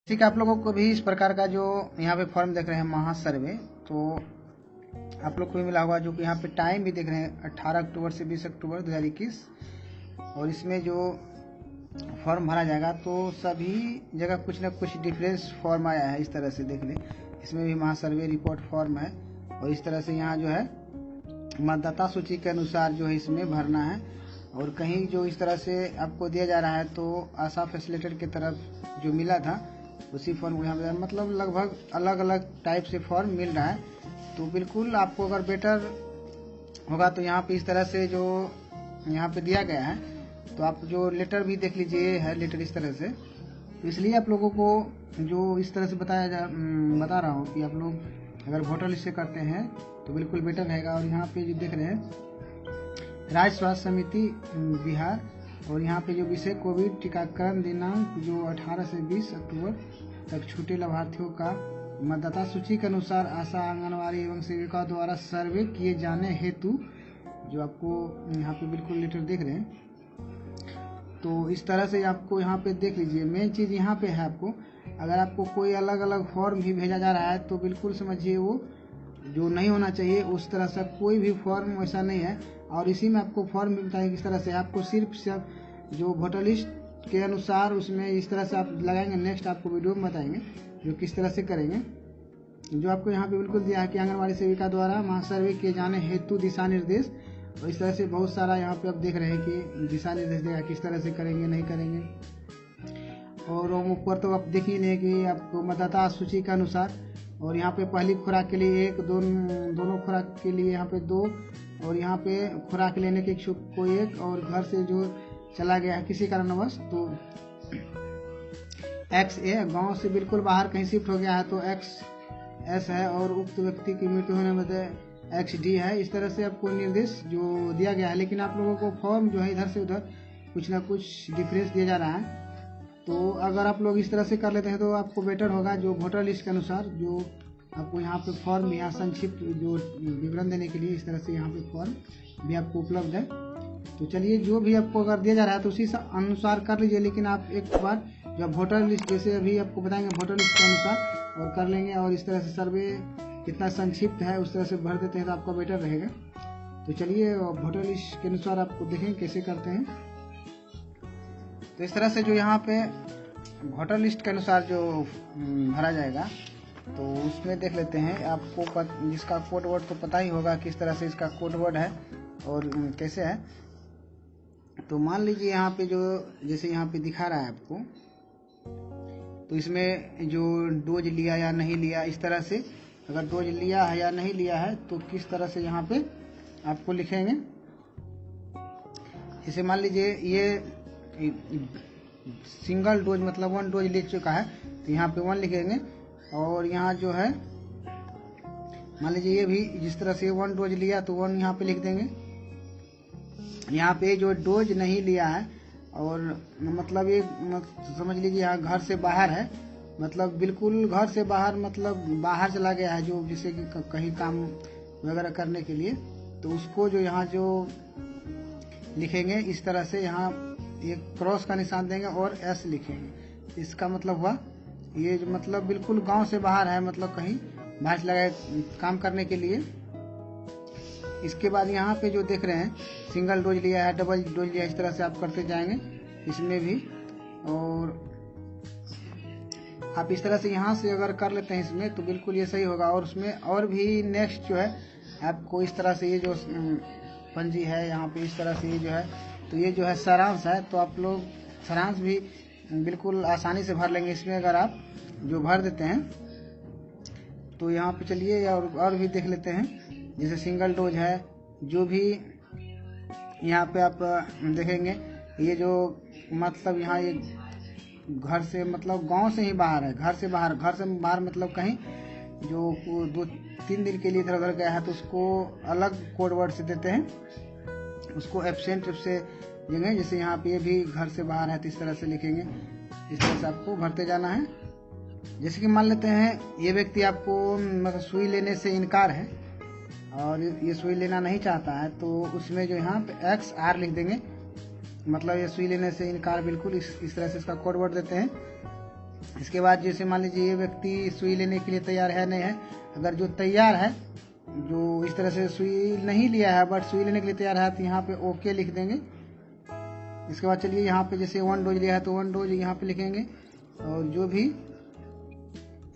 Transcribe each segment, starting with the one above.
ठीक है, आप लोगों को भी इस प्रकार का जो यहाँ पे फॉर्म देख रहे हैं महासर्वे, तो आप लोग को भी मिला होगा, जो कि यहाँ पे टाइम भी देख रहे हैं 18 अक्टूबर से 20 अक्टूबर 2021। और इसमें जो फॉर्म भरा जाएगा तो सभी जगह कुछ ना कुछ डिफरेंस फॉर्म आया है। इस तरह से देख लें, इसमें भी महासर्वे रिपोर्ट फॉर्म है और इस तरह से यहाँ जो है मतदाता सूची के अनुसार जो है इसमें भरना है। और कहीं जो इस तरह से आपको दिया जा रहा है तो आशा फैसिलिटेटर की तरफ जो मिला था उसी फॉर्म को यहाँ पे, मतलब लगभग अलग अलग टाइप से फॉर्म मिल रहा है। तो बिल्कुल आपको अगर बेटर होगा तो यहाँ पे इस तरह से जो यहाँ पे दिया गया है, तो आप जो लेटर भी देख लीजिए है लेटर इस तरह से। तो इसलिए आप लोगों को जो इस तरह से बता रहा हूँ कि आप लोग अगर वोटर लिस्ट से करते हैं तो बिल्कुल बेटर रहेगा। और यहाँ पे जो देख रहे हैं राज्य स्वास्थ्य समिति बिहार, और यहाँ पे जो विषय कोविड टीकाकरण दिनांक जो 18 से 20 अक्टूबर तक छूटे लाभार्थियों का मतदाता सूची के अनुसार आशा आंगनवाड़ी एवं सेविका द्वारा सर्वे किए जाने हेतु, जो आपको यहाँ पे बिल्कुल लेटर देख रहे हैं। तो इस तरह से आपको यहाँ पे देख लीजिए, मेन चीज़ यहाँ पे है आपको, अगर आपको कोई अलग अलग फॉर्म भी भेजा जा रहा है तो बिल्कुल समझिए वो जो नहीं होना चाहिए, उस तरह से कोई भी फॉर्म वैसा नहीं है। और इसी में आपको फॉर्म भी बताएंगे किस तरह से आपको सिर्फ जो वोटर लिस्ट के अनुसार उसमें इस तरह से आप लगाएंगे। नेक्स्ट आपको वीडियो में बताएंगे जो किस तरह से करेंगे। जो आपको यहाँ पे बिल्कुल दिया है कि आंगनबाड़ी सेविका द्वारा महासर्वे किए जाने हेतु दिशा निर्देश, और इस तरह से बहुत सारा यहाँ पे आप देख रहे हैं कि दिशा निर्देश देगा किस तरह से करेंगे नहीं करेंगे। और ऊपर तो आप देख ही नहीं कि आपको मतदाता सूची के अनुसार, और यहाँ पे पहली खुराक के लिए 1, दोनों खुराक के लिए यहाँ पे 2, और यहाँ पे खुराक लेने के इच्छुक को 1, और घर से जो चला गया है किसी कारणवश तो XA, गांव से बिल्कुल बाहर कहीं शिफ्ट हो गया है तो XS है, और उक्त व्यक्ति की मृत्यु होने में XD है। इस तरह से आपको निर्देश जो दिया गया है, लेकिन आप लोगों को फॉर्म जो है इधर से उधर कुछ ना कुछ डिफरेंस दिया जा रहा है। तो अगर आप लोग इस तरह से कर लेते हैं तो आपको बेटर होगा। जो वोटर लिस्ट के अनुसार जो आपको यहाँ पे फॉर्म यहाँ संक्षिप्त जो विवरण देने के लिए इस तरह से यहाँ पे फॉर्म भी आपको उपलब्ध है। तो चलिए, जो भी आपको अगर दिया जा रहा है तो उसी अनुसार कर लीजिए, लेकिन आप एक बार जब वोटर लिस्ट जैसे अभी आपको बताएंगे वोटर लिस्ट के अनुसार और कर लेंगे, और इस तरह से सर्वे कितना संक्षिप्त है उस तरह से भर देते हैं तो आपका बेटर रहेगा। तो चलिए, वोटर लिस्ट के अनुसार आपको देखें कैसे करते हैं। तो इस तरह से जो यहाँ पे वोटर लिस्ट के अनुसार जो भरा जाएगा तो उसमें देख लेते हैं। आपको जिसका कोड वर्ड तो पता ही होगा किस तरह से इसका कोड वर्ड है और कैसे है। तो मान लीजिए यहाँ पे जो जैसे यहाँ पे दिखा रहा है आपको, तो इसमें जो डोज लिया या नहीं लिया, इस तरह से अगर डोज लिया है या नहीं लिया है तो किस तरह से यहाँ पे आपको लिखेंगे। जैसे मान लीजिए ये सिंगल डोज मतलब 1 डोज ले चुका है तो यहाँ पे 1 लिखेंगे। और यहाँ जो है मान लीजिए ये भी जिस तरह से 1 डोज लिया तो 1 यहाँ पे लिख देंगे। यहाँ पे जो डोज नहीं लिया है और मतलब ये समझ लीजिए यहाँ घर से बाहर है, मतलब बिल्कुल घर से बाहर मतलब बाहर चला गया है, जो जैसे कि कहीं काम वगैरह करने के लिए, तो उसको जो यहाँ जो लिखेंगे इस तरह से यहाँ एक क्रॉस का निशान देंगे और S लिखेंगे। इसका मतलब हुआ ये जो मतलब बिल्कुल गांव से बाहर है, मतलब कहीं बाहर चला गया काम करने के लिए। इसके बाद यहाँ पे जो देख रहे हैं सिंगल डोज लिया है, डबल डोज लिया है, इस तरह से आप करते जाएंगे इसमें भी। और आप इस तरह से यहाँ से अगर कर लेते हैं इसमें तो बिल्कुल ये सही होगा। और उसमें और भी नेक्स्ट जो है आपको इस तरह से ये जो पंजी है यहाँ पे इस तरह से ये जो है, तो ये जो है सारांश है, तो आप लोग सारांश भी बिल्कुल आसानी से भर लेंगे इसमें अगर आप जो भर देते हैं। तो यहाँ पे चलिए और भी देख लेते हैं। जैसे सिंगल डोज है, जो भी यहाँ पे आप देखेंगे ये जो मतलब यहाँ ये घर से मतलब गांव से ही बाहर है, घर से बाहर मतलब कहीं जो 2-3 दिन के लिए इधर उधर गया है तो उसको अलग कोड वर्ड से देते हैं, उसको एब्सेंट से देंगे। जैसे यहाँ पे ये भी घर से बाहर है तो इस तरह से लिखेंगे। इस तरह से आपको भरते जाना है। जैसे कि मान लेते हैं ये व्यक्ति आपको मतलब सुई लेने से इनकार है और ये सुई लेना नहीं चाहता है, तो उसमें जो यहाँ पे XR लिख देंगे, मतलब ये सुई लेने से इनकार बिल्कुल इस तरह से इसका कोड वर्ड देते हैं। इसके बाद जैसे मान लीजिए ये व्यक्ति सुई लेने के लिए तैयार है नहीं है, अगर जो तैयार है, जो इस तरह से सुई नहीं लिया है बट सुई लेने के लिए तैयार है, तो यहाँ पे ओके लिख देंगे। इसके बाद चलिए यहाँ पे जैसे 1 डोज लिया है तो 1 डोज यहाँ पे लिखेंगे, और जो भी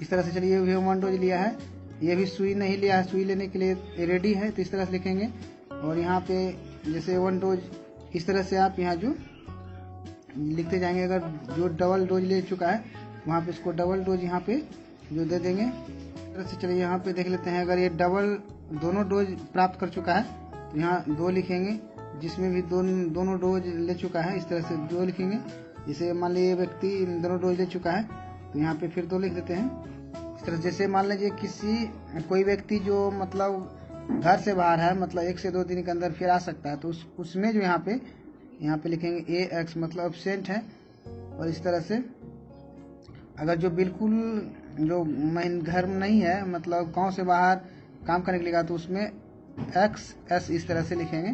इस तरह से चलिए ये 1 डोज लिया है, ये भी सुई नहीं लिया है, सुई लेने के लिए रेडी है, तो इस तरह से लिखेंगे। और यहाँ पे जैसे 1 डोज इस तरह से आप यहाँ जो लिखते जाएंगे। अगर जो डबल डोज ले चुका है वहाँ पे इसको डबल डोज यहाँ पे जो दे देंगे। इस तरह से चलिए यहाँ पे देख लेते हैं, अगर ये डबल दोनों डोज प्राप्त कर चुका है तो यहाँ 2 लिखेंगे, जिसमें भी दोनों डोज ले चुका है इस तरह से 2 लिखेंगे। जैसे मान लीजिए व्यक्ति दोनों डोज ले चुका है तो यहाँ पे फिर 2 लिख देते हैं। इस तरह जैसे मान लीजिए कोई व्यक्ति जो मतलब घर से बाहर है, मतलब 1 से 2 दिन के अंदर फिर आ सकता है, तो उसमें जो यहाँ पे लिखेंगे AX मतलब एब्सेंट है। और इस तरह से अगर जो बिल्कुल जो घर में नहीं है, मतलब गांव से बाहर काम करने के लिए, तो उसमें XS इस तरह से लिखेंगे।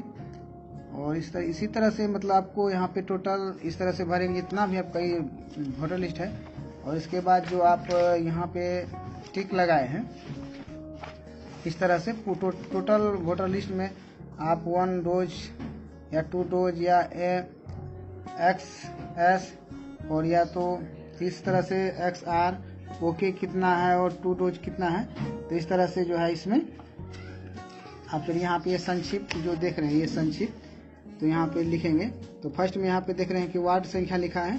और इसी तरह से मतलब आपको यहाँ पे टोटल इस तरह से भरेंगे जितना भी आपका ये वोटर लिस्ट है। और इसके बाद जो आप यहाँ पे टिक लगाए हैं इस तरह से टोटल वोटर लिस्ट में आप 1 डोज या 2 डोज या XS और या तो इस तरह से XR ओके कितना है और 2 डोज कितना है, तो इस तरह से जो है इसमें आप फिर यहाँ पे ये संक्षिप्त जो देख रहे हैं, ये संक्षिप्त तो यहाँ पे लिखेंगे। तो फर्स्ट में यहाँ पे देख रहे हैं कि वार्ड संख्या लिखा है,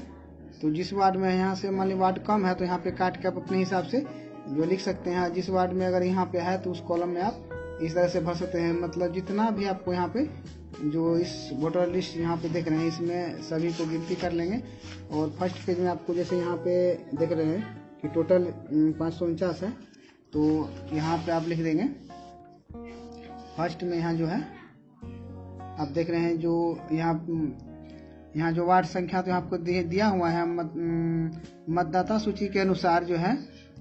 तो जिस वार्ड में यहाँ से मान ली वार्ड कम है तो यहाँ पे काट के आप अपने हिसाब से जो लिख सकते हैं। जिस वार्ड में अगर यहाँ पे है तो उस कॉलम में आप इस तरह से भर सकते हैं। मतलब जितना भी आपको यहाँ पे जो इस वोटर लिस्ट यहाँ पे देख रहे हैं इसमें सभी को गिनती कर लेंगे। और फर्स्ट पेज में आपको जैसे यहाँ पे देख रहे हैं कि टोटल 549 है, तो यहाँ पे आप लिख देंगे। फर्स्ट में यहाँ जो है आप देख रहे हैं जो यहाँ जो वार्ड संख्या तो आपको दिया हुआ है मतदाता सूची के अनुसार जो है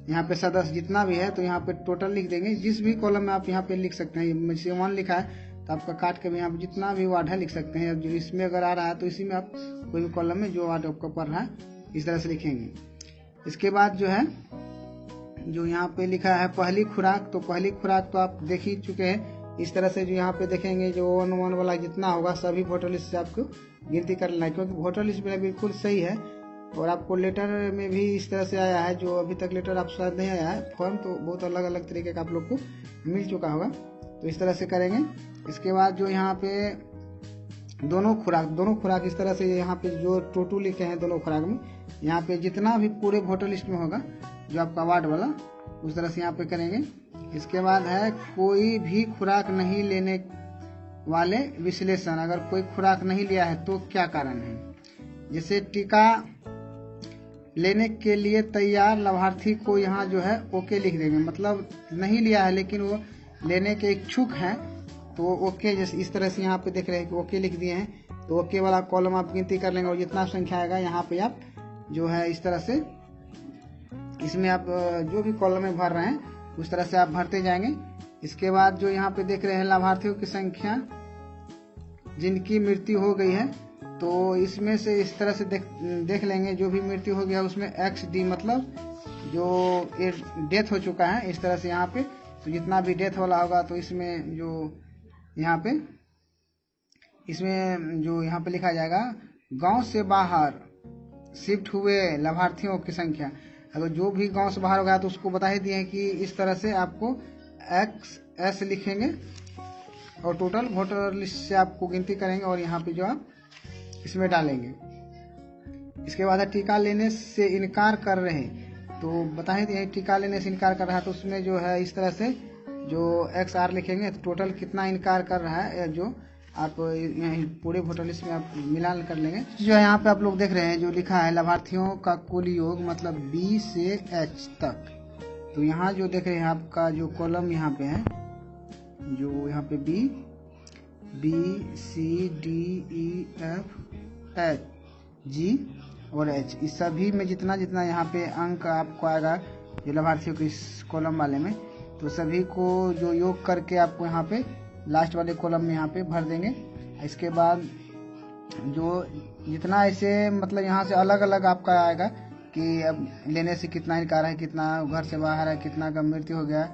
यहाँ पे सदस्य जितना भी है, तो यहाँ पे टोटल लिख देंगे। जिस भी कॉलम में आप यहाँ पे लिख सकते हैं, जैसे 1 लिखा है तो आपका काट के भी यहाँ पे जितना भी वार्ड है लिख सकते हैं। जो इसमें अगर आ रहा है तो इसी में आप कोई भी कॉलम में जो वार्ड आपका पड़ रहा है इस तरह से लिखेंगे। इसके बाद जो है जो यहाँ पे लिखा है पहली खुराक, तो पहली खुराक तो आप देख ही चुके हैं। इस तरह से जो यहाँ पे देखेंगे जो 1 वाला जितना होगा सभी वोटर लिस्ट से आपको गिनती कर लेना है, क्योंकि वोटर लिस्ट में बिल्कुल सही है। और आपको लेटर में भी इस तरह से आया है, जो अभी तक लेटर आप शायद नहीं आया है, फॉर्म तो बहुत अलग अलग तरीके का आप लोग को मिल चुका होगा, तो इस तरह से करेंगे। इसके बाद जो यहाँ पे दोनों खुराक इस तरह से यहाँ पे जो टोटू लिखे हैं दोनों खुराक में, यहाँ पे जितना भी पूरे वोटर लिस्ट में होगा जो आपका वार्ड वाला उस तरह से यहाँ पे करेंगे। इसके बाद है कोई भी खुराक नहीं लेने वाले विश्लेषण। अगर कोई खुराक नहीं लिया है तो क्या कारण है, जैसे टीका लेने के लिए तैयार लाभार्थी को यहाँ जो है ओके लिख देंगे। मतलब नहीं लिया है लेकिन वो लेने के इच्छुक हैं तो ओके, जैसे इस तरह से यहाँ पे देख रहे हैं कि ओके लिख दिए हैं, तो ओके वाला कॉलम आप गिनती कर लेंगे। और जितना संख्या आएगा यहाँ पे आप जो है इस तरह से इसमें आप जो भी कॉलम में भर रहे हैं उस तरह से आप भरते जाएंगे। इसके बाद जो यहाँ पे देख रहे हैं लाभार्थियों की संख्या जिनकी मृत्यु हो गई है, तो इसमें से इस तरह से देख लेंगे जो भी मृत्यु हो गया उसमें XD मतलब जो डेथ हो चुका है इस तरह से यहाँ पे, तो जितना भी डेथ वाला होगा तो इसमें जो यहाँ पे इसमें जो यहाँ पे लिखा जाएगा गांव से बाहर शिफ्ट हुए लाभार्थियों की संख्या। अगर जो भी गांव से बाहर होगा तो उसको बता ही दिए कि इस तरह से आपको XS लिखेंगे और टोटल वोटर लिस्ट से आपको गिनती करेंगे और यहाँ पे जो आप इसमें डालेंगे। इसके बाद टीका लेने से इनकार कर रहे हैं, तो बता ही दिए टीका लेने से इनकार कर रहा है, तो उसमें जो है इस तरह से जो XR लिखेंगे तो टोटल कितना इनकार कर रहा है जो आप यहाँ पूरे वोटर लिस्ट में आप मिलान कर लेंगे। जो है यहाँ पे आप लोग देख रहे हैं जो लिखा है लाभार्थियों का कुल योग मतलब B से H तक, तो यहाँ जो देख रहे हैं आपका जो कॉलम यहाँ पे है जो यहाँ पे B C D E F H G और H, इस सभी में जितना जितना यहाँ पे अंक आपको आएगा जो लाभार्थियों के इस कॉलम वाले में, तो सभी को जो योग करके आपको यहाँ पे लास्ट वाले कॉलम में यहाँ पे भर देंगे। इसके बाद जो जितना ऐसे मतलब यहाँ से अलग अलग आपका आएगा कि अब लेने से कितना इनकार है, कितना घर से बाहर है, कितना का मृत्यु हो गया,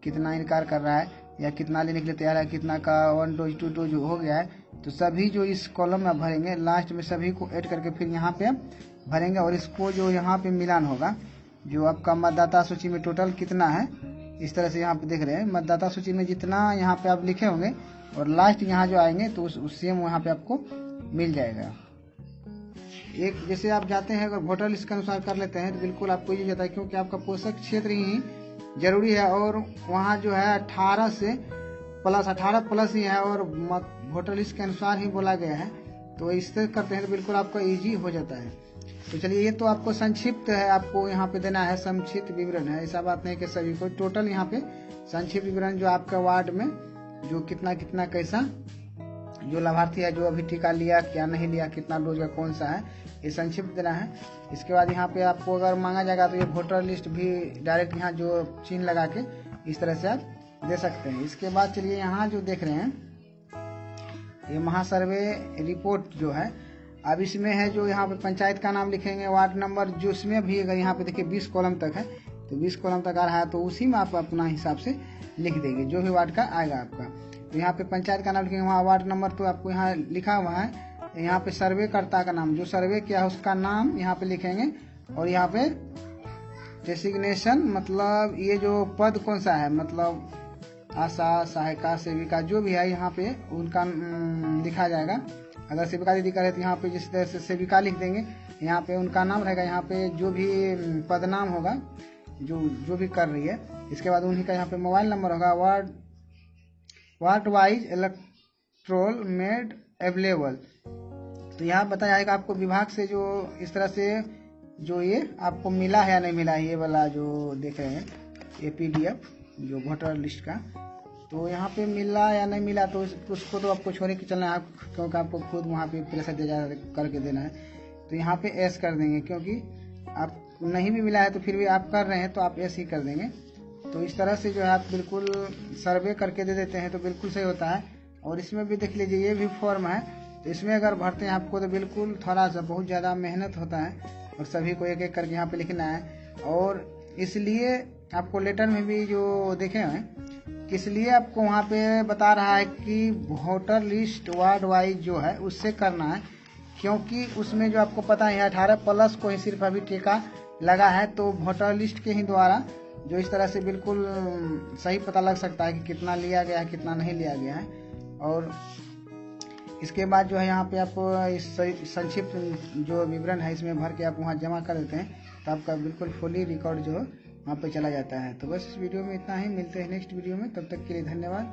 कितना इनकार कर रहा है, या कितना लेने के लिए तैयार है, कितना का 1 डोज 2 डोज हो गया है। तो सभी जो इस कॉलम में भरेंगे, लास्ट में सभी को ऐड करके फिर यहाँ पे भरेंगे और इसको जो यहाँ पे मिलान होगा, जो आपका मतदाता सूची में टोटल कितना है, इस तरह से यहाँ पे देख रहे हैं मतदाता सूची में जितना यहाँ पे आप लिखे होंगे और लास्ट यहाँ जो आएंगे तो उस सेम वहाँ पे आपको मिल जाएगा। एक जैसे आप जाते हैं अगर वोटर लिस्ट के अनुसार कर लेते हैं तो बिल्कुल आपको ये जाता है, क्योंकि आपका पोषक क्षेत्र ही जरूरी है और वहाँ जो है 18 प्लस ही है और वोटर लिस्ट के अनुसार ही बोला गया है। तो इससे करते हैं तो बिल्कुल आपका इजी हो जाता है। तो चलिए, ये तो आपको संक्षिप्त है, आपको यहाँ पे देना है संक्षिप्त विवरण है, ऐसा बात नहीं कि सभी को टोटल यहाँ पे संक्षिप्त विवरण जो आपका वार्ड में जो कितना कितना कैसा जो लाभार्थी है, जो अभी टीका लिया क्या नहीं लिया, कितना डोज का कौन सा है, ये संक्षिप्त देना है। इसके बाद यहाँ पे आपको अगर मांगा जाएगा तो ये वोटर लिस्ट भी डायरेक्ट यहाँ जो चिन्ह लगा के इस तरह से आप दे सकते हैं। इसके बाद चलिए, यहाँ जो देख रहे हैं ये महासर्वे रिपोर्ट जो है, अब इसमें है जो यहाँ पे पंचायत का नाम लिखेंगे, वार्ड नंबर जो इसमें भी अगर यहाँ पे देखिए 20 कॉलम तक है तो 20 कॉलम तक आ रहा है, तो उसी में आप अपना हिसाब से लिख देंगे जो भी वार्ड का आएगा आपका। तो यहाँ पे पंचायत का नाम लिखेंगे, वहाँ वार्ड नंबर तो आपको यहाँ लिखा हुआ है, यहाँ पे सर्वेकर्ता का नाम, जो सर्वे किया है उसका नाम यहाँ पे लिखेंगे और यहाँ पे डेसिग्नेशन, मतलब ये जो पद कौन सा है, मतलब आशा, सहायिका, सेविका जो भी है यहाँ पे उनका लिखा जाएगा। अगर सेविका दीदी करे तो यहाँ पे जिस तरह से सेविका लिख देंगे, यहाँ पे उनका नाम रहेगा, यहाँ पे जो भी पद नाम होगा जो भी कर रही है। इसके बाद उन्हीं का यहाँ पे मोबाइल नंबर होगा, ward wise electoral made available. तो यहाँ बताया जाएगा आपको विभाग से जो इस तरह से जो ये आपको मिला है या नहीं मिला है, ये वाला जो देख रहे हैं ये PDF जो वोटर लिस्ट का, तो यहाँ पे मिला या नहीं मिला तो उसको तो आपको छोड़ के चलना है, क्योंकि आपको खुद वहाँ पे प्रेशर दे जा करके देना है। तो यहाँ पे एस कर देंगे, क्योंकि आप नहीं भी मिला है तो फिर भी आप कर रहे हैं तो आप एस ही कर देंगे। तो इस तरह से जो है आप बिल्कुल सर्वे करके दे देते हैं तो बिल्कुल सही होता है। और इसमें भी देख लीजिए ये भी फॉर्म है, तो इसमें अगर भरते हैं आपको तो बिल्कुल थोड़ा सा बहुत ज़्यादा मेहनत होता है और सभी को एक एक करके यहाँ पे लिखना है। और इसलिए आपको लेटर में भी जो देखे हैं किस लिए आपको वहाँ पे बता रहा है कि वोटर लिस्ट वार्ड वाइज जो है उससे करना है, क्योंकि उसमें जो आपको पता है 18 प्लस को ही सिर्फ अभी टीका लगा है। तो वोटर लिस्ट के ही द्वारा जो इस तरह से बिल्कुल सही पता लग सकता है कि कितना लिया गया है, कितना नहीं लिया गया है। और इसके बाद जो है यहाँ पे आप इस संक्षिप्त जो विवरण है इसमें भर के आप वहाँ जमा कर देते हैं तो आपका बिल्कुल फुली रिकॉर्ड जो वहाँ पे चला जाता है। तो बस इस वीडियो में इतना ही, मिलते हैं नेक्स्ट वीडियो में, तब तक के लिए धन्यवाद।